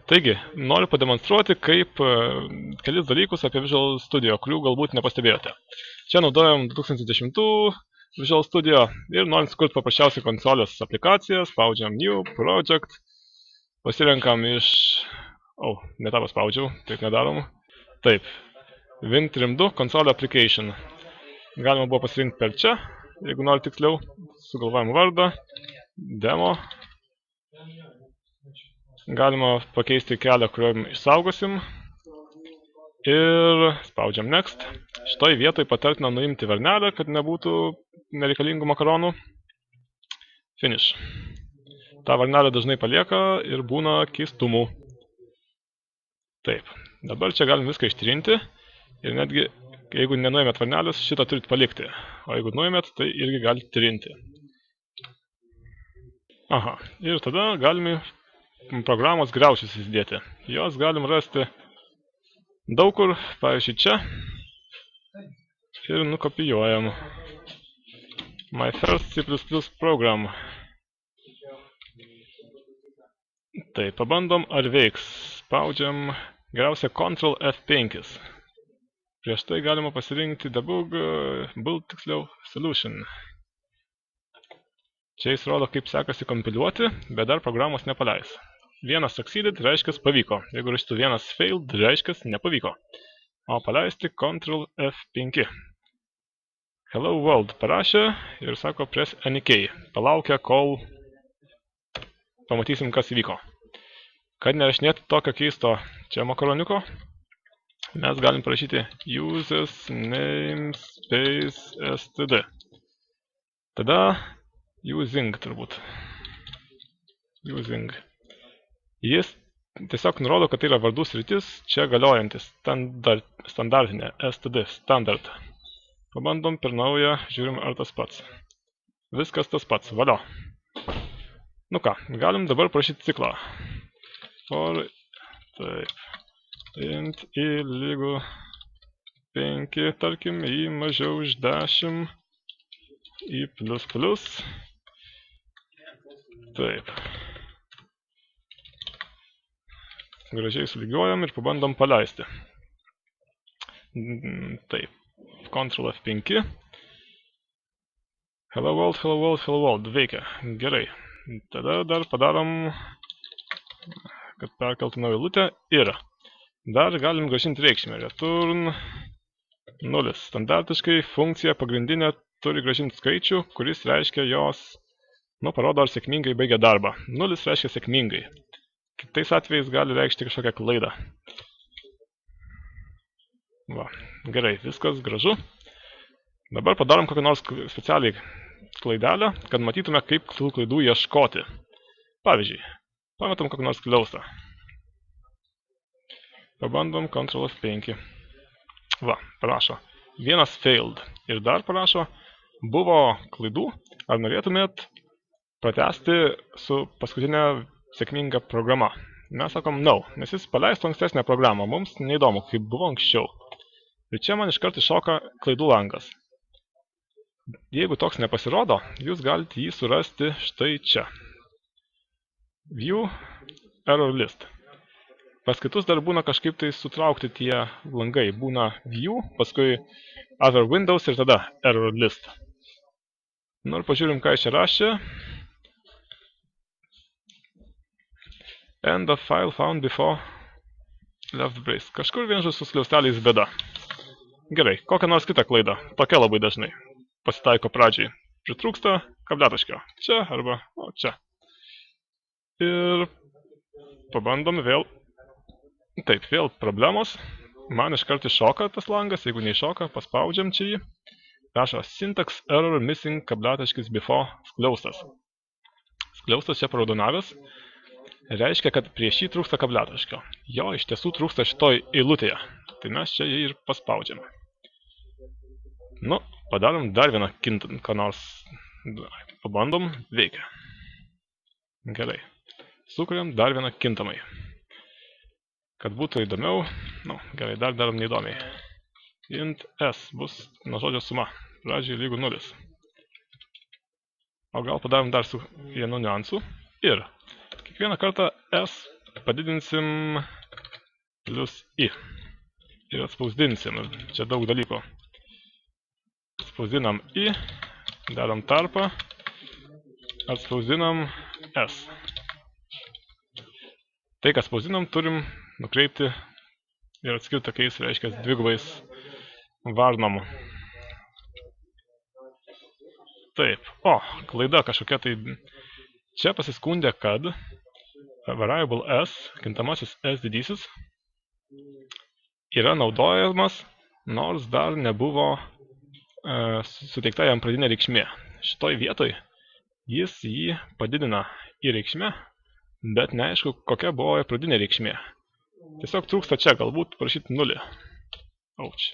Taigi, noriu pademonstruoti, kaip kelis dalykus apie Visual Studio, kurių galbūt nepastebėjote. Čia naudojam 2010 Visual Studio ir norim sukurti paprasčiausiai konsolės aplikaciją, spaudžiam New, Project, pasirenkam iš... ne tą paspaudžiau, taip nedarom. Taip, Win32 Console Application. Galima buvo pasirinkti per čia, jeigu nori tiksliau, sugalvojam vardą, demo. Galima pakeisti kelią, kuriuo išsaugosim. Ir spaudžiam Next. Šitoj vietoj patartina nuimti varnelę, kad nebūtų nereikalingų makaronų. Finish. Ta varnelė dažnai palieka ir būna keistumų. Taip. Dabar čia galim viską ištrinti. Ir netgi, jeigu nenuėmėt varnelės, šitą turit palikti. O jeigu nuėmėt, tai irgi galite trinti. Aha. Ir tada galime programos griaučius įsidėti. Jos galim rasti daug kur, pavyzdžiui čia. Ir nukopijuojam. My first C++ program. Tai pabandom, ar veiks. Spaudžiam geriausia Ctrl F5. Prieš tai galima pasirinkti debug, build tiksliau, solution. Čia jis rodo, kaip sekasi kompiliuoti, bet dar programos nepaleis. Vienas succeeded reiškia pavyko. Jeigu rašytų vienas failed, reiškia nepavyko. O paleisti Ctrl F5. Hello world parašė ir sako press any key. Palaukia, kol pamatysim, kas įvyko. Kad nerašinėtų tokio keisto čia makaroniuko, mes galim parašyti uses namespace std. Tada using turbūt. Using. Jis tiesiog nurodo, kad tai yra vardų sritis, čia galiojantis standartinė std, standard. Pabandom per naują, žiūrim ar tas pats. Viskas tas pats, valio. Nu ką, galim dabar prašyti ciklą. For, taip, int I lygu 5, tarkim, I mažiau už 10, I plus plus. Taip. Gražiai sulygiuojam ir pabandom paleisti. Taip. Ctrl F5. Hello world, hello world, hello world. Veikia. Gerai. Tada dar padarom, kad perkeltume eilutę ir dar galim grąžinti reikšmę. Return 0. Standartiškai funkcija pagrindinė turi grąžinti skaičių, kuris reiškia jos, parodo ar sėkmingai baigia darbą. 0 reiškia sėkmingai. Kitais atvejais gali reikšti kažkokią klaidą. Va, gerai, viskas gražu. Dabar padarom kokią nors specialiai klaidelę, kad matytume, kaip tų klaidų ieškoti. Pavyzdžiui, pametam kokią nors skliaustą. Pabandom Ctrl F5. Va, parašo. Vienas failed. Ir dar parašo, buvo klaidų, ar norėtumėt pratęsti su paskutinė sėkminga programa. Mes sakom no, nes jis paleistų ankstesnę programą. Mums neįdomu, kaip buvo anksčiau. Ir čia man iškart iššoka klaidų langas. Jeigu toks nepasirodo, jūs galite jį surasti štai čia. View error list. Pas kitus dar būna kažkaip tai sutraukti tie langai. Būna view, paskui other windows ir tada error list. Nu ir pažiūrim, ką čia rašė. End of file found before left brace. Kažkur vienžas su skliausteliais bėda. Gerai, kokią nors kitą klaidą. Tokia labai dažnai pasitaiko pradžiai. Pritrūksta kabletaškio. Čia arba čia. Ir pabandom vėl. Taip, vėl problemos. Man iškart iššoka tas langas. Jeigu neiššoka, paspaudžiam čia jį. Rašo syntax error missing kabletaškis before skliaustas. Skliaustas čia paraudonavęs. Reiškia, kad prieš jį trūksta kabletaškio. Jo, iš tiesų trūksta šitoj eilutėje. Tai mes čia jį ir paspaudžiame. Nu, padarom dar vieną kintant, ką nors. Pabandom, veikia. Gerai. Sukuriam dar vieną kintamai. Kad būtų įdomiau, gerai, dar darom neįdomiai. Int S bus nuo žodžio suma. Pradžiai lygu 0. O gal padarom dar su vienu niuansu. Ir kiekvieną kartą S padidinsim plus I. Ir atspausdinsim. Čia daug dalykų. Atspausdinam I, dedam tarpą, atspausdinam S. Tai, ką spausdinam, turim nukreipti ir atskirti tokiais, reiškia, dvigubais varnomų. Taip. O, klaida kažkokia tai. Čia pasiskundė, kad variable S, kintamasis S didysis, yra naudojamas, nors dar nebuvo suteikta jam pradinė reikšmė. Šitoj vietoj jis jį padidina į reikšmę, bet neaišku, kokia buvo pradinė reikšmė. Tiesiog trūksta čia, galbūt parašyti 0. Auč.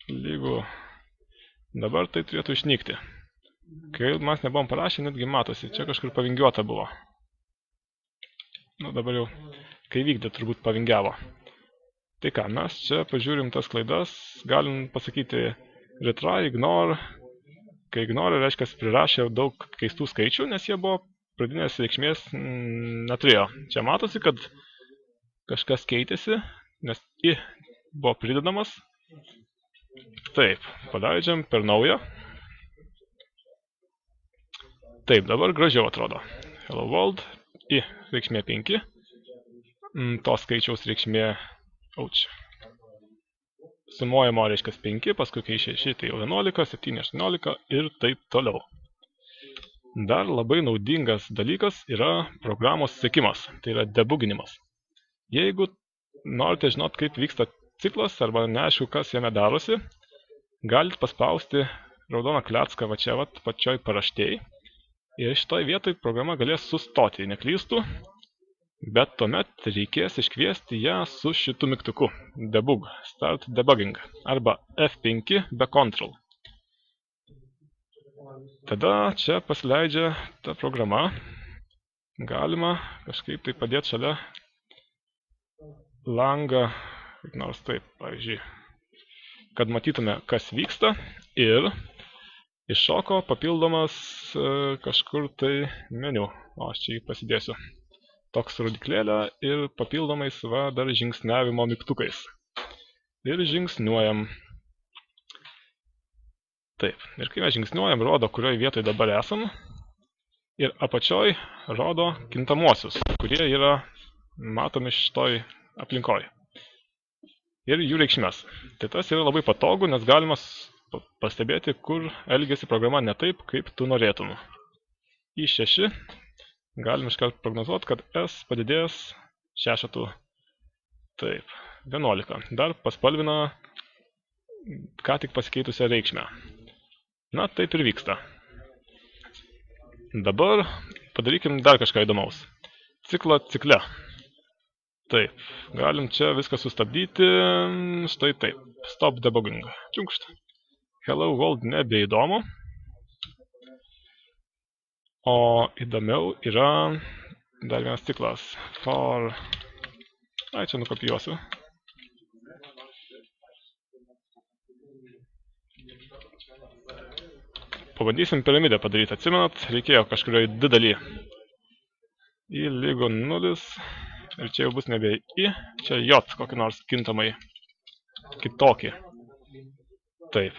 Lygu. Dabar tai turėtų išnykti. Kai mes nebuvom parašę, netgi matosi. Čia kažkur pavingiuota buvo. Nu, dabar jau, kai vykdė, turbūt pavingiavo. Tai ką, mes čia pažiūrim tas klaidas. Galim pasakyti retry, ignore. Kai ignore, reiškia, prirašė daug keistų skaičių, nes jie buvo pradinės reikšmės neturėjo. Čia matosi, kad kažkas keitėsi, nes I buvo pridedamas. Taip, paleidžiam per naują. Taip, dabar gražiau atrodo. Hello world, I reikšmė 5. To skaičiaus reikšmė, auč. Sumuojamo reiškia 5, paskui kai 6, tai jau 11, 7, 18 ir taip toliau. Dar labai naudingas dalykas yra programos sekimas, tai yra debuginimas. Jeigu norite žinot, kaip vyksta ciklas arba neaišku, kas jame darosi, galite paspausti raudoną klecką va čia pačioj paraštėj ir šitoj vietoj programa galės sustoti, neklystų, bet tuomet reikės iškviesti ją su šitu mygtuku debug, start debugging arba F5 be control. Tada čia pasileidžia ta programa. Galima kažkaip tai padėti šalia langą, kaip nors taip, pavyzdžiui, kad matytume, kas vyksta ir iššoko papildomas kažkur tai meniu. O aš čia jį pasidėsiu. Toks rodiklėlė ir papildomais va dar žingsniavimo mygtukais. Ir žingsniuojam. Taip, ir kai mes žingsniuojam, rodo, kurioje vietoje dabar esam. Ir apačioj rodo kintamuosius, kurie yra matomi šitoj aplinkoj. Ir jų reikšmės. Tai tas yra labai patogu, nes galima pastebėti, kur elgiasi programa ne taip, kaip tu norėtum. Į 6 galim iškart prognozuoti, kad S padidės 6. Taip, 11. Dar paspalvina ką tik pasikeitusią reikšmę. Na, taip ir vyksta. Dabar padarykim dar kažką įdomaus. Ciklą cikle. Taip, galim čia viską sustabdyti. Štai taip. Stop debugging. Čiunkšt. Hello world nebeįdomu. O įdomiau yra dar vienas ciklas. For... Ai, čia nukopijuosiu. Pabandysim piramidę padaryti. Atsimenat, reikėjo kažkurioje 2 daly. I lygu 0. Ir čia jau bus nebe I. Čia J kokį nors kintamai kitokį. Taip.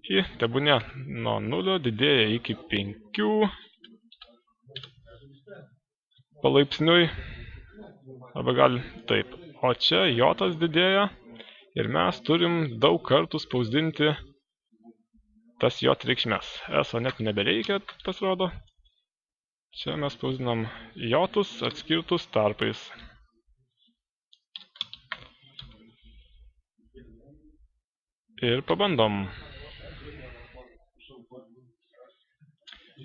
I tebūnė nuo 0 didėja iki 5. Palaipsniui. Arba gal taip. O čia J didėja. Ir mes turim daug kartų spausdinti tas J reikšmes. S net nebereikia, pasirodo. Čia mes spausdinam J-us atskirtus tarpais. Ir pabandom.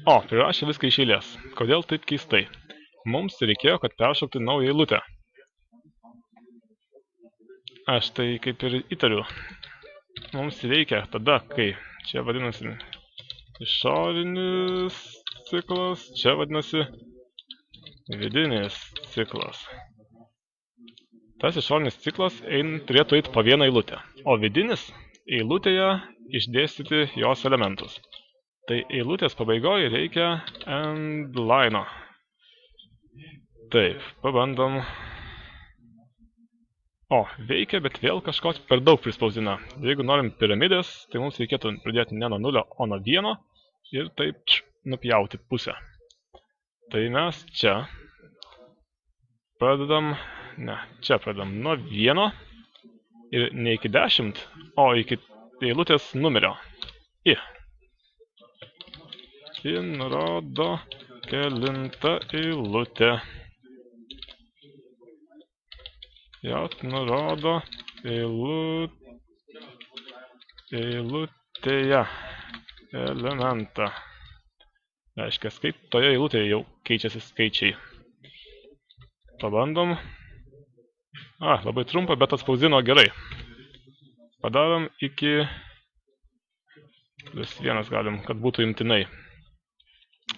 O, prirašė viską iš eilės. Kodėl taip keistai? Mums reikėjo, kad peršokti naują eilutę. Aš tai kaip ir įtariu. Mums reikia tada, kai čia vadinasi išorinis ciklas, čia vadinasi vidinis ciklas. Tas išorinis ciklas turėtų eiti po vieną eilutę, o vidinis eilutėje išdėstyti jos elementus. Tai eilutės pabaigoje reikia endline'o. Taip, pabandom. O, veikia, bet vėl kažko per daug prispausdina. Jeigu norim piramidės, tai mums reikėtų pradėti ne nuo 0, o nuo 1 ir taip nupjauti pusę. Tai mes čia pradedam, čia pradedam nuo 1 ir ne iki 10, o iki eilutės numerio. I. I nurodo kelinta eilutė. J nurodo eilutėje elementą. Reiškia, kaip toje eilutėje jau keičiasi skaičiai. Pabandom. Labai trumpa, bet atspausdino gerai. Padarom iki +1 galim, kad būtų imtinai.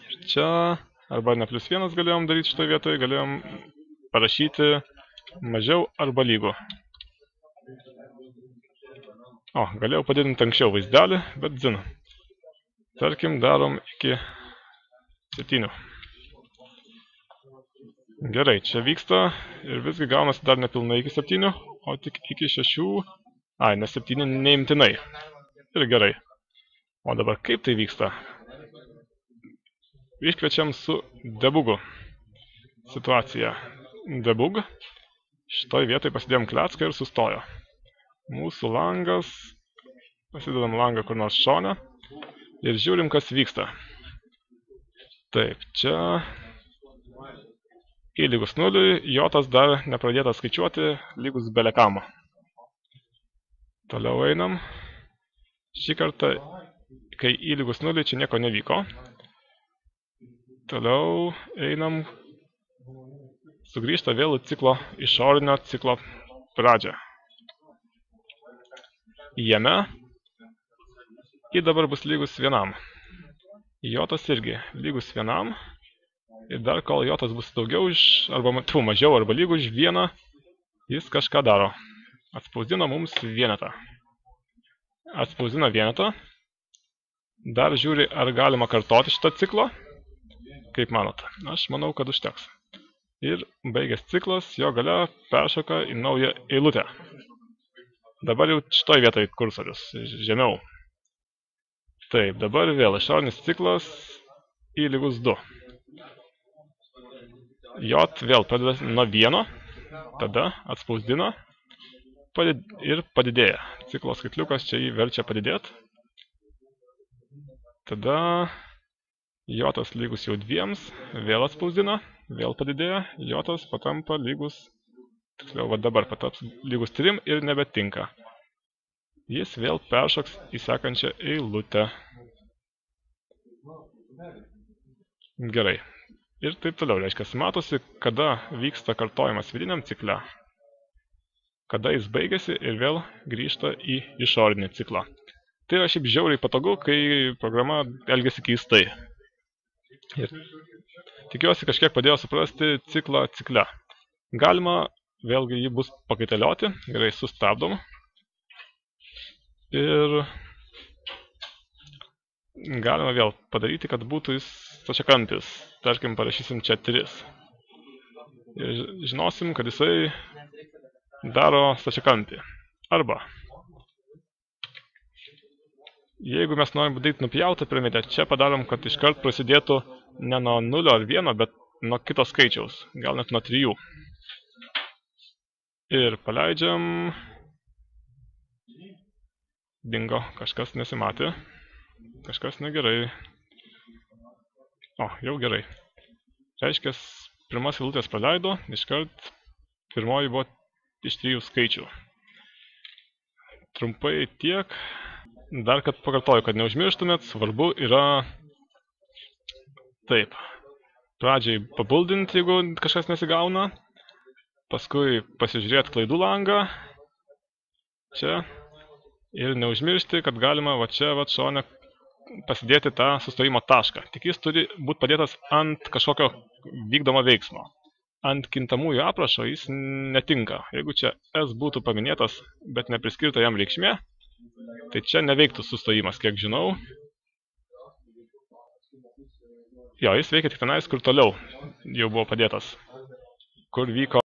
Ir čia, arba ne +1 galėjom daryti šitoje vietoje, galėjom parašyti mažiau arba lygų. Galėjau padidinti anksčiau vaizdelį, bet zin. Tarkim, darom iki 7. Gerai, čia vyksta ir visgi gaunasi dar nepilnai iki 7, o tik iki 6. Ne 7 neimtinai. Ir gerai. O dabar kaip tai vyksta? Iškviečiam su debugu situaciją. Debug. Šitoj vietoj pasidėjom klecką ir sustojo. Mūsų langas. Pasidedam langą kur nors šone. Ir žiūrim, kas vyksta. Taip, čia I lygus 0, J dar nepradėtas skaičiuoti, lygus belekam. Toliau einam. Šį kartą, kai I lygus 0, čia nieko nevyko. Toliau einam. Sugrįžta vėl ciklo, išorinio ciklo pradžią. Jame I dabar bus lygus 1. Jotas irgi lygus 1. Ir dar kol jotas bus daugiau mažiau arba lygus 1, jis kažką daro. Atspausdino mums vienetą. Atspausdino vienetą. Dar žiūri, ar galima kartoti šitą ciklą. Kaip manot? Aš manau, kad užteks. Ir baigęs ciklas, jo gale peršoka į naują eilutę. Dabar jau šitoj vietoj kursorius, žemiau. Taip, dabar vėl išorinis ciklas I lygus 2. J vėl pradeda nuo 1, tada atspausdina ir padidėja. Ciklo skaitliukas čia jį verčia padidėti. Tada J lygus jau 2, vėl atspausdina. Vėl padidėja, Jotas patampa lygus, tiksliau, dabar pataps lygus 3 ir nebetinka. Jis vėl peršoks į sekančią eilutę. Gerai. Ir taip toliau, reiškia, matosi, kada vyksta kartojimas vidiniam cikle, kada jis baigėsi ir vėl grįžta į išorinį ciklą. Tai yra šiaip žiauriai patogu, kai programa elgiasi keistai. Ir tikiuosi kažkiek padėjo suprasti ciklą cikle. Galima, vėlgi jį bus pakaitalioti, gerai sustabdom. Ir galima vėl padaryti, kad būtų jis stačiakampis. Tarkim, parašysim čia 3. Ir žinosim, kad jisai daro stačiakampį. Arba, jeigu mes norim daryti nupjautą piramidę, čia padarom, kad iškart prasidėtų ne nuo 0 ar 1, bet nuo kito skaičiaus, gal net nuo 3. Ir paleidžiam. Dingo, kažkas nesimatė. Kažkas negerai. Jau gerai. Reiškia, pirmas eilutės praleido, iškart pirmoji buvo iš 3 skaičių. Trumpai tiek. Dar kad pakartoju, kad neužmirštumėt, svarbu yra taip. Pradžiai pabuldinti, jeigu kažkas nesigauna. Paskui pasižiūrėti klaidų langą. Čia. Ir neužmiršti, kad galima va čia va šone pasidėti tą sustojimo tašką. Tik jis turi būti padėtas ant kažkokio vykdomo veiksmo. Ant kintamųjų aprašo jis netinka. Jeigu čia S būtų paminėtas, bet nepriskirta jam reikšmė, tai čia neveiktų sustojimas, kiek žinau. Jo, jis veikia tik tenais, kur toliau jau buvo padėtas. kur vyko